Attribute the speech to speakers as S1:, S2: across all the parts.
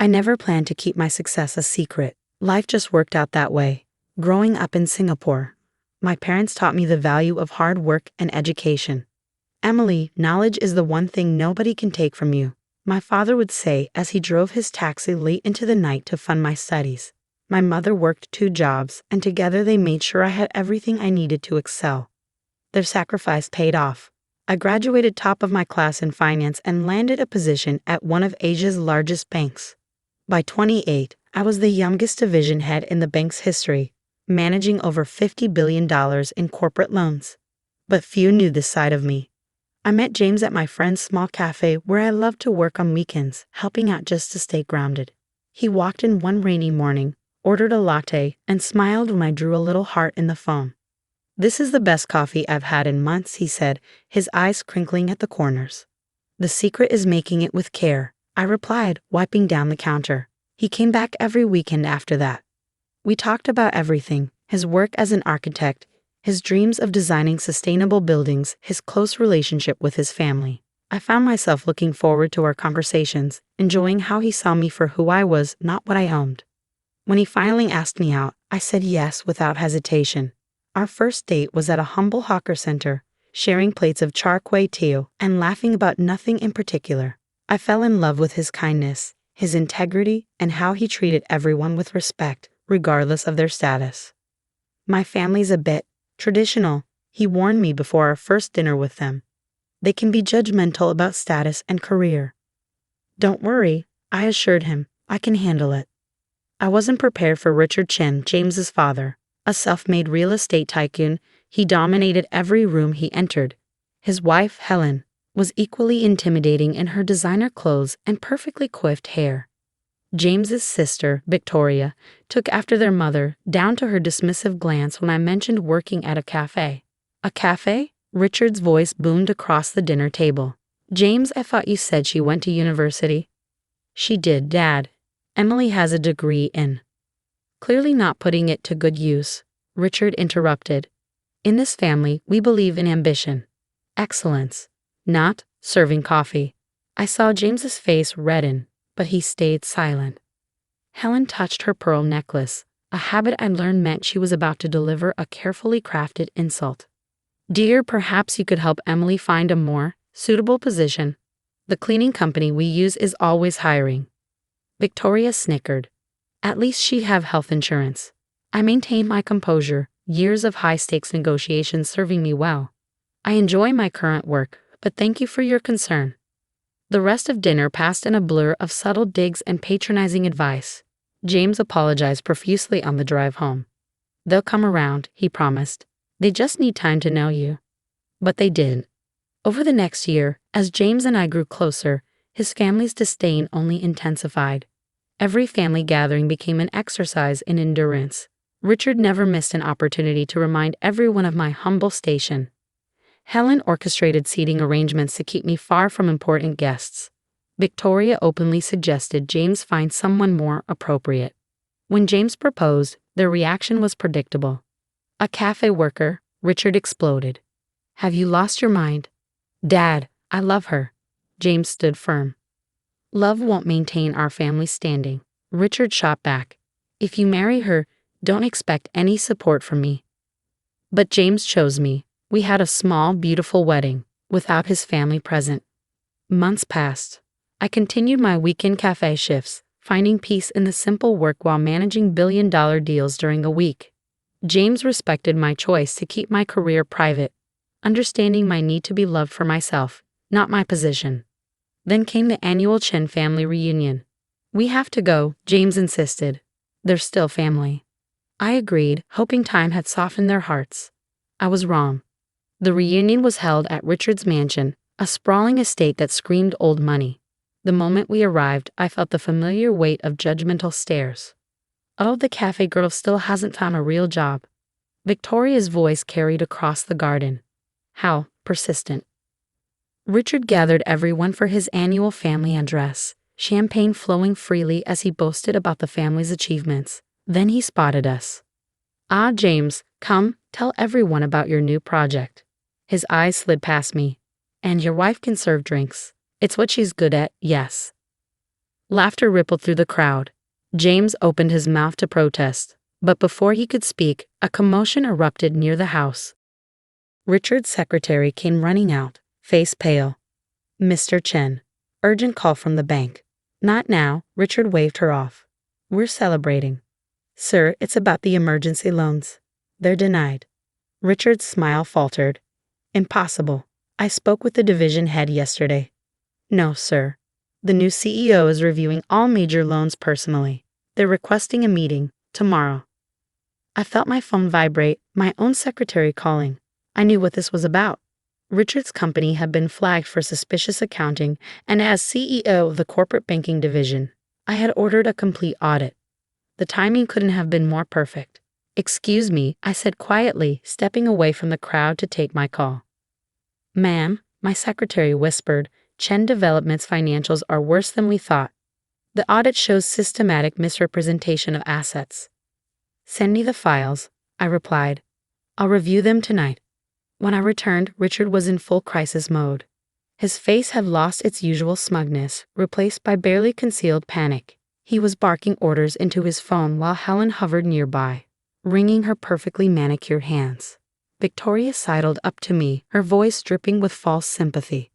S1: I never planned to keep my success a secret. Life just worked out that way. Growing up in Singapore, my parents taught me the value of hard work and education. Emily, knowledge is the one thing nobody can take from you, my father would say as he drove his taxi late into the night to fund my studies. My mother worked 2 jobs, and together they made sure I had everything I needed to excel. Their sacrifice paid off. I graduated top of my class in finance and landed a position at one of Asia's largest banks. By 28, I was the youngest division head in the bank's history, managing over $50 billion in corporate loans. But few knew this side of me. I met James at my friend's small cafe where I loved to work on weekends, helping out just to stay grounded. He walked in one rainy morning, ordered a latte, and smiled when I drew a little heart in the foam. "This is the best coffee I've had in months," he said, his eyes crinkling at the corners. "The secret is making it with care," I replied, wiping down the counter. He came back every weekend after that. We talked about everything: his work as an architect, his dreams of designing sustainable buildings, his close relationship with his family. I found myself looking forward to our conversations, enjoying how he saw me for who I was, not what I owned. When he finally asked me out, I said yes without hesitation. Our first date was at a humble hawker center, sharing plates of char kway teow and laughing about nothing in particular. I fell in love with his kindness, his integrity, and how he treated everyone with respect, regardless of their status. "My family's a bit traditional," he warned me before our first dinner with them. "They can be judgmental about status and career." "Don't worry," I assured him, "I can handle it." I wasn't prepared for Richard Chen, James's father. A self-made real estate tycoon, he dominated every room he entered. His wife, Helen, was equally intimidating in her designer clothes and perfectly coiffed hair. James's sister, Victoria, took after their mother, down to her dismissive glance when I mentioned working at a cafe. "A cafe?" Richard's voice boomed across the dinner table. "James, I thought you said she went to university." "She did, Dad. Emily has a degree in—" Clearly not putting it to good use, Richard interrupted. "In this family, we believe in ambition. Excellence. Not serving coffee." I saw James's face redden, but he stayed silent. Helen touched her pearl necklace, a habit I learned meant she was about to deliver a carefully crafted insult. "Dear, perhaps you could help Emily find a more suitable position. The cleaning company we use is always hiring." Victoria snickered. "At least she'd have health insurance." I maintained my composure, years of high-stakes negotiations serving me well. "I enjoy my current work, but thank you for your concern." The rest of dinner passed in a blur of subtle digs and patronizing advice. James apologized profusely on the drive home. "They'll come around," he promised. "They just need time to know you." But they didn't. Over the next year, as James and I grew closer, his family's disdain only intensified. Every family gathering became an exercise in endurance. Richard never missed an opportunity to remind everyone of my humble station. Helen orchestrated seating arrangements to keep me far from important guests. Victoria openly suggested James find someone more appropriate. When James proposed, their reaction was predictable. "A cafe worker," Richard exploded. "Have you lost your mind?" "Dad, I love her." James stood firm. "Love won't maintain our family standing," Richard shot back. "If you marry her, don't expect any support from me." But James chose me. We had a small, beautiful wedding, without his family present. Months passed. I continued my weekend cafe shifts, finding peace in the simple work while managing billion-dollar deals during the week. James respected my choice to keep my career private, understanding my need to be loved for myself, not my position. Then came the annual Chen family reunion. "We have to go," James insisted. "They're still family." I agreed, hoping time had softened their hearts. I was wrong. The reunion was held at Richard's mansion, a sprawling estate that screamed old money. The moment we arrived, I felt the familiar weight of judgmental stares. "Oh, the cafe girl still hasn't found a real job." Victoria's voice carried across the garden. How persistent. Richard gathered everyone for his annual family address, champagne flowing freely as he boasted about the family's achievements. Then he spotted us. "Ah, James, come, tell everyone about your new project." His eyes slid past me. "And your wife can serve drinks. It's what she's good at, yes." Laughter rippled through the crowd. James opened his mouth to protest, but before he could speak, a commotion erupted near the house. Richard's secretary came running out, face pale. "Mr. Chen. Urgent call from the bank." "Not now," Richard waved her off. "We're celebrating." "Sir, it's about the emergency loans." "They're denied." Richard's smile faltered. "Impossible. I spoke with the division head yesterday." "No, sir. The new CEO is reviewing all major loans personally. They're requesting a meeting tomorrow." I felt my phone vibrate, my own secretary calling. I knew what this was about. Richard's company had been flagged for suspicious accounting, and as CEO of the corporate banking division, I had ordered a complete audit. The timing couldn't have been more perfect. "Excuse me," I said quietly, stepping away from the crowd to take my call. "Ma'am," my secretary whispered, "Chen Development's financials are worse than we thought. The audit shows systematic misrepresentation of assets." "Send me the files," I replied. "I'll review them tonight." When I returned, Richard was in full crisis mode. His face had lost its usual smugness, replaced by barely concealed panic. He was barking orders into his phone while Helen hovered nearby, wringing her perfectly manicured hands. Victoria sidled up to me, her voice dripping with false sympathy.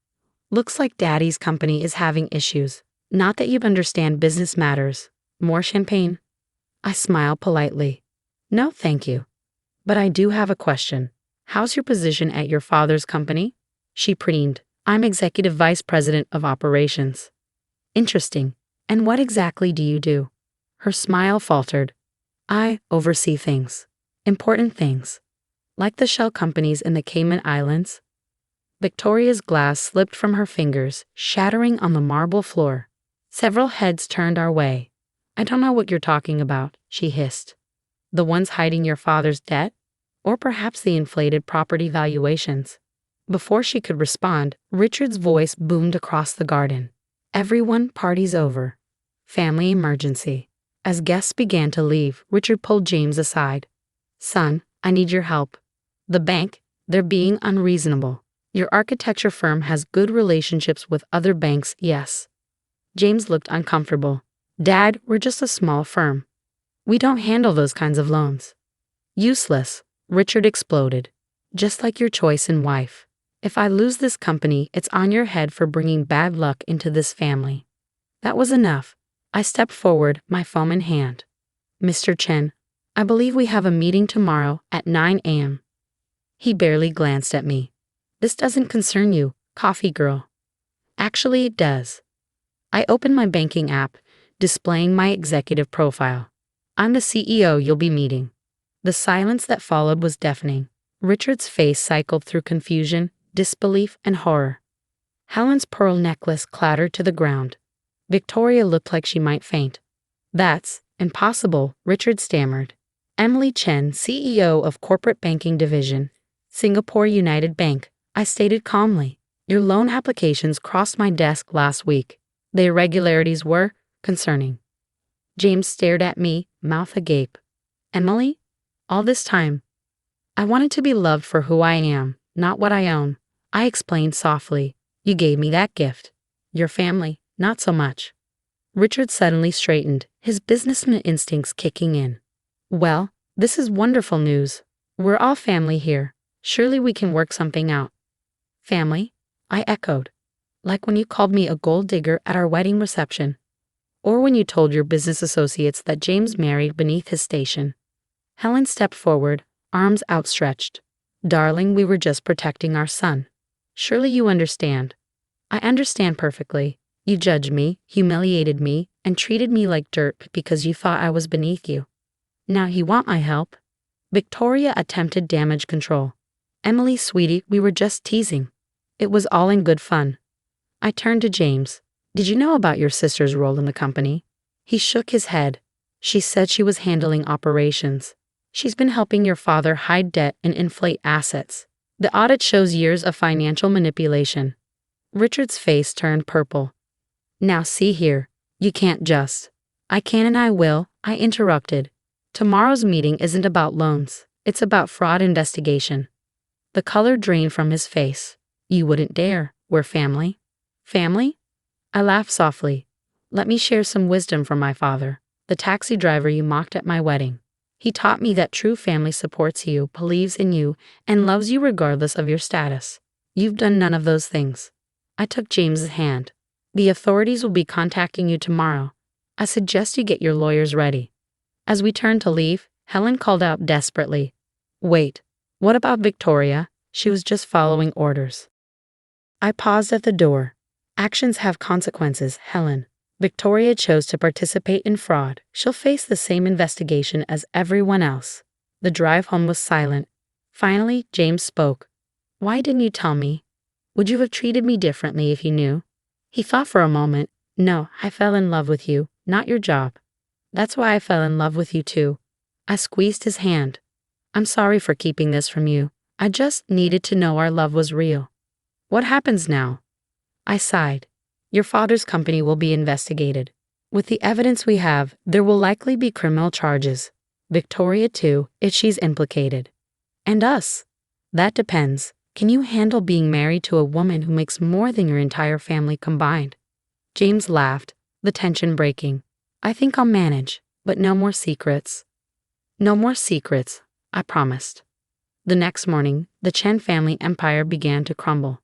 S1: "Looks like Daddy's company is having issues. Not that you understand business matters. More champagne?" I smiled politely. "No, thank you. But I do have a question. How's your position at your father's company?" She preened. "I'm Executive Vice President of Operations." "Interesting. And what exactly do you do?" Her smile faltered. "I oversee things. Important things. Like the shell companies in the Cayman Islands." Victoria's glass slipped from her fingers, shattering on the marble floor. Several heads turned our way. "I don't know what you're talking about," she hissed. "The ones hiding your father's debt? Or perhaps the inflated property valuations?" Before she could respond, Richard's voice boomed across the garden. "Everyone, party's over. Family emergency." As guests began to leave, Richard pulled James aside. "Son, I need your help. The bank, they're being unreasonable. Your architecture firm has good relationships with other banks, yes." James looked uncomfortable. "Dad, we're just a small firm. We don't handle those kinds of loans." "Useless," Richard exploded. "Just like your choice in wife. If I lose this company, it's on your head for bringing bad luck into this family." That was enough. I stepped forward, my phone in hand. "Mr. Chen, I believe we have a meeting tomorrow at 9 a.m. He barely glanced at me. "This doesn't concern you, coffee girl." "Actually, it does." I opened my banking app, displaying my executive profile. "I'm the CEO you'll be meeting." The silence that followed was deafening. Richard's face cycled through confusion, disbelief, and horror. Helen's pearl necklace clattered to the ground. Victoria looked like she might faint. "That's impossible," Richard stammered. "Emily Chen, CEO of Corporate Banking Division, Singapore United Bank," I stated calmly. "Your loan applications crossed my desk last week. The irregularities were concerning." James stared at me, mouth agape. "Emily? All this time?" "I wanted to be loved for who I am, not what I own," I explained softly. "You gave me that gift. Your family, not so much." Richard suddenly straightened, his businessman instincts kicking in. "Well, this is wonderful news. We're all family here. Surely we can work something out." "Family?" I echoed. "Like when you called me a gold digger at our wedding reception. Or when you told your business associates that James married beneath his station." Helen stepped forward, arms outstretched. "Darling, we were just protecting our son. Surely you understand." "I understand perfectly. You judged me, humiliated me, and treated me like dirt because you thought I was beneath you. Now you want my help." Victoria attempted damage control. "Emily, sweetie, we were just teasing. It was all in good fun." I turned to James. "Did you know about your sister's role in the company?" He shook his head. "She said she was handling operations. She's been helping your father hide debt and inflate assets. The audit shows years of financial manipulation." Richard's face turned purple. "Now see here, you can't just." "I can and I will," I interrupted. "Tomorrow's meeting isn't about loans. It's about fraud investigation." The color drained from his face. "You wouldn't dare. We're family." "Family?" I laughed softly. Let me share some wisdom from my father, the taxi driver you mocked at my wedding. He taught me that true family supports you, believes in you, and loves you regardless of your status. You've done none of those things. I took James's hand. The authorities will be contacting you tomorrow. I suggest you get your lawyers ready. As we turned to leave, Helen called out desperately, "Wait, what about Victoria? She was just following orders." I paused at the door. Actions have consequences, Helen. Victoria chose to participate in fraud. She'll face the same investigation as everyone else. The drive home was silent. Finally, James spoke. "Why didn't you tell me? Would you have treated me differently if you knew?" He thought for a moment. "No, I fell in love with you, not your job. That's why I fell in love with you too." I squeezed his hand. "I'm sorry for keeping this from you. I just needed to know our love was real." "What happens now?" I sighed. "Your father's company will be investigated. With the evidence we have, there will likely be criminal charges. Victoria too, if she's implicated. And us. That depends. Can you handle being married to a woman who makes more than your entire family combined?" James laughed, the tension breaking. "I think I'll manage, but no more secrets." "No more secrets," I promised. The next morning, the Chen family empire began to crumble.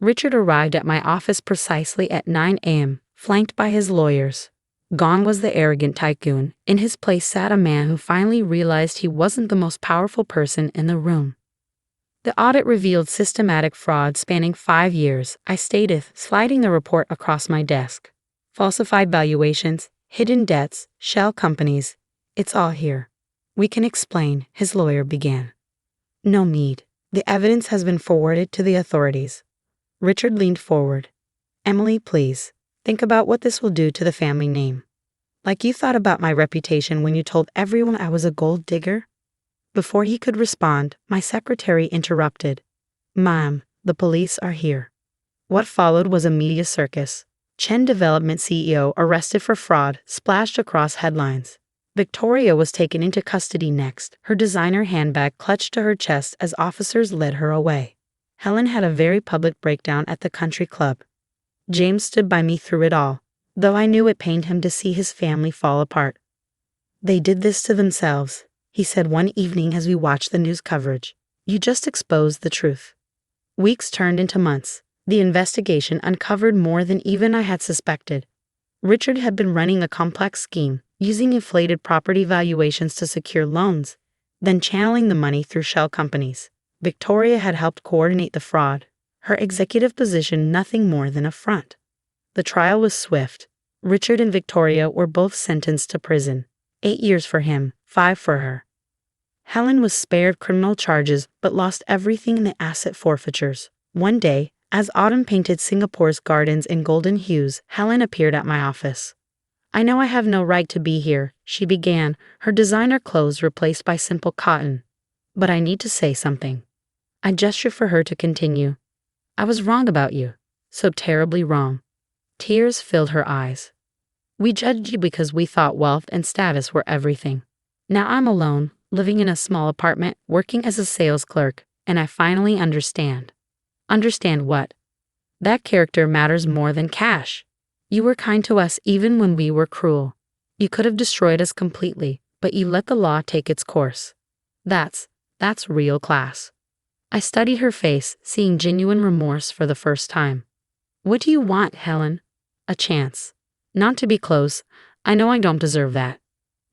S1: Richard arrived at my office precisely at 9 a.m., flanked by his lawyers. Gone was the arrogant tycoon. In his place sat a man who finally realized he wasn't the most powerful person in the room. The audit revealed systematic fraud spanning 5 years, I stated, sliding the report across my desk. Falsified valuations, hidden debts, shell companies. It's all here. "We can explain," his lawyer began. "No need. The evidence has been forwarded to the authorities." Richard leaned forward. "Emily, please, think about what this will do to the family name. Like you thought about my reputation when you told everyone I was a gold digger?" Before he could respond, my secretary interrupted. "Ma'am, the police are here." What followed was a media circus. Chen Development CEO arrested for fraud splashed across headlines. Victoria was taken into custody next, her designer handbag clutched to her chest as officers led her away. Helen had a very public breakdown at the country club. James stood by me through it all, though I knew it pained him to see his family fall apart. "They did this to themselves," he said one evening as we watched the news coverage. "You just exposed the truth." Weeks turned into months. The investigation uncovered more than even I had suspected. Richard had been running a complex scheme, using inflated property valuations to secure loans, then channeling the money through shell companies. Victoria had helped coordinate the fraud, her executive position nothing more than a front. The trial was swift. Richard and Victoria were both sentenced to prison. 8 years for him, 5 for her. Helen was spared criminal charges but lost everything in the asset forfeitures. One day, as autumn painted Singapore's gardens in golden hues, Helen appeared at my office. "I know I have no right to be here," she began, her designer clothes replaced by simple cotton. "But I need to say something." I gestured for her to continue. "I was wrong about you. So terribly wrong." Tears filled her eyes. "We judged you because we thought wealth and status were everything. Now I'm alone, living in a small apartment, working as a sales clerk, and I finally understand." "Understand what?" "That character matters more than cash. You were kind to us even when we were cruel. You could have destroyed us completely, but you let the law take its course. That's real class." I studied her face, seeing genuine remorse for the first time. "What do you want, Helen?" "A chance. Not to be close. I know I don't deserve that.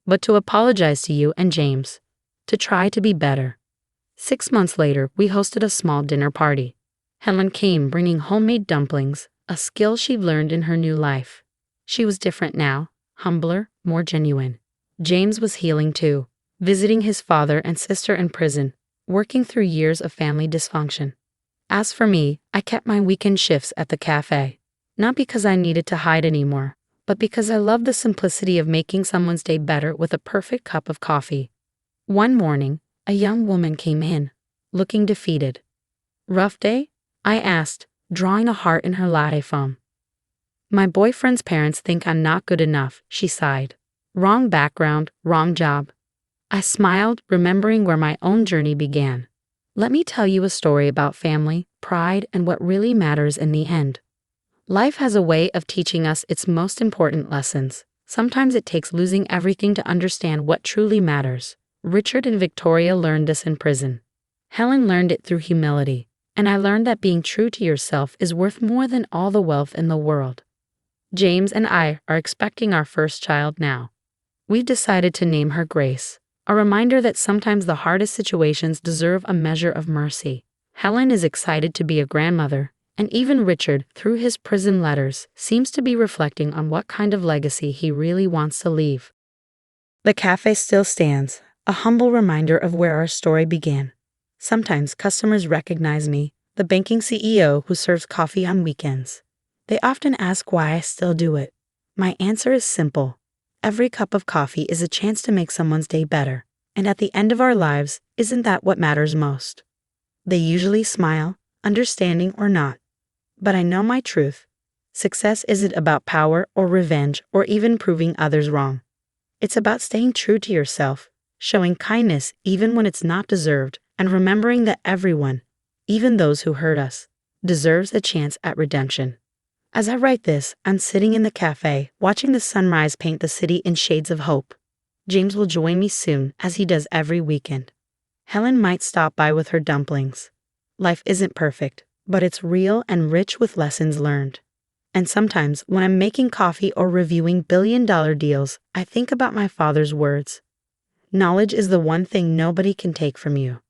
S1: But to apologize to you and James. To try to be better." 6 months later, we hosted a small dinner party. Helen came bringing homemade dumplings, a skill she'd learned in her new life. She was different now, humbler, more genuine. James was healing too, visiting his father and sister in prison, working through years of family dysfunction. As for me, I kept my weekend shifts at the cafe. Not because I needed to hide anymore, but because I loved the simplicity of making someone's day better with a perfect cup of coffee. One morning, a young woman came in, looking defeated. "Rough day?" I asked, drawing a heart in her latte foam. "My boyfriend's parents think I'm not good enough," she sighed. "Wrong background, wrong job." I smiled, remembering where my own journey began. "Let me tell you a story about family, pride, and what really matters in the end." Life has a way of teaching us its most important lessons. Sometimes it takes losing everything to understand what truly matters. Richard and Victoria learned this in prison. Helen learned it through humility, and I learned that being true to yourself is worth more than all the wealth in the world. James and I are expecting our first child now. We've decided to name her Grace, a reminder that sometimes the hardest situations deserve a measure of mercy. Helen is excited to be a grandmother, and even Richard, through his prison letters, seems to be reflecting on what kind of legacy he really wants to leave. The cafe still stands, a humble reminder of where our story began. Sometimes customers recognize me, the banking CEO who serves coffee on weekends. They often ask why I still do it. My answer is simple. Every cup of coffee is a chance to make someone's day better, and at the end of our lives, isn't that what matters most? They usually smile, understanding or not. But I know my truth. Success isn't about power or revenge or even proving others wrong. It's about staying true to yourself, showing kindness even when it's not deserved, and remembering that everyone, even those who hurt us, deserves a chance at redemption. As I write this, I'm sitting in the cafe, watching the sunrise paint the city in shades of hope. James will join me soon, as he does every weekend. Helen might stop by with her dumplings. Life isn't perfect, but it's real and rich with lessons learned. And sometimes, when I'm making coffee or reviewing billion-dollar deals, I think about my father's words. Knowledge is the one thing nobody can take from you.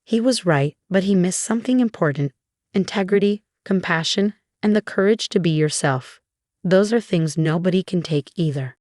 S1: He was right, but he missed something important: integrity, compassion, and the courage to be yourself. Those are things nobody can take either.